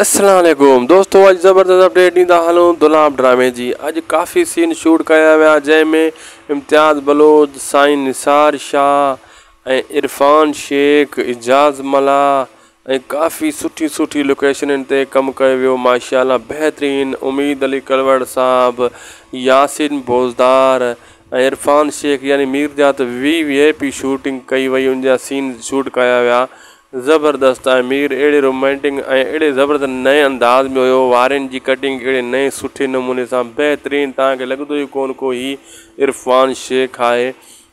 अस्सलाम वालेकुम दोस्तों, अज ज़बरदस्त अपडेट ॾींदा हलूं दुलाब ड्रामे जी। अज काफ़ी सीन शूट कया विया जंहिंमें इम्तियाज़ बलोच, साईं निसार शाह ऐं इरफान शेख, इजाज़ मला ऐं काफ़ी सुठी लोकेशननि ते कमु कयो वियो। माशाअल्लाह बहितरीन। उम्मीद अली कलवड़ साहब, यासिन बोज़दार ऐं इरफान शेख यानी मीरजात VIP शूटिंग कई वई, उनजा सीन शूट कया विया। ज़बरदस्त आहे। मीर अड़े रोमांटिक अड़े ज़बरदस्त नए अंदाज़ में हुयो। वारनि जी कटिंग अड़े नए सुठे नमूने सां बेहतरीन, तव्हांखे लॻंदो ई कोन को ही इरफान शेख आहे।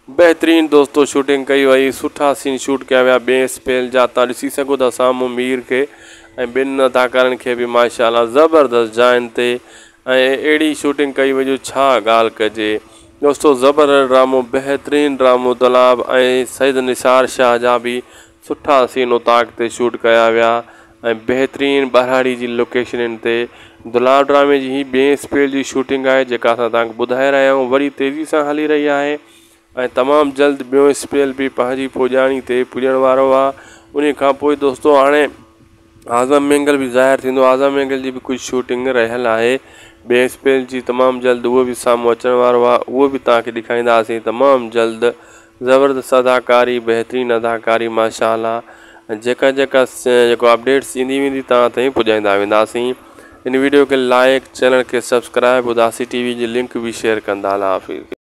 बेहतरीन दोस्तों शूटिंग कई वई, सुठा सीन शूट कया विया। ॿिए स्पेल जा तव्हां ॾिसी सघो था साम्हूं मीर खे ऐं ॿिनि अदाकारनि खे बि माशाअल्लाह ज़बरदस्त जाइनि ते ऐं अहिड़ी शूटिंग कई वई जो छा ॻाल्हि कजे दोस्तों। ज़बरदस्त ड्रामो, बेहतरीन ड्रामो दुलाब ऐं सईद निसार शाह जा बि सुठा सीन उताक ते शूट कया विया ऐं बहितरीन बरहाड़ी जी लोकेशननि ते। दुलाब ड्रामे जी ही ॿिए स्पेल जी शूटिंग आहे जेका असां तव्हांखे ॿुधाए रहिया आहियूं, वरी तेज़ी सां हली रही आहे ऐं तमामु जल्द ॿियो स्पेल बि पंहिंजी पुॼाणी ते पुॼण वारो आहे। उन खां पोइ दोस्तों हाणे आज़म मंगल बि ज़ाहिर थींदो। आज़म मंगल जी बि कुझु शूटिंग रहियल आहे ॿिए स्पेल जी, तमामु जल्द उहो बि साम्हूं अचण वारो आहे। उहो बि तव्हांखे ॾेखारींदासीं तमामु जल्द। ज़बरदस्त अदाकारी, बहितरीन अदाकारी माशाअल्लाह। जेको अपडेट्स ईंदी वेंदी तव्हां ताईं पुॼाईंदा वेंदासीं। इन वीडियो खे लाइक, चैनल खे सब्सक्राइब, उदासी TV जी लिंक बि शेयर कंदा। अल्लाह हाफ़िज़।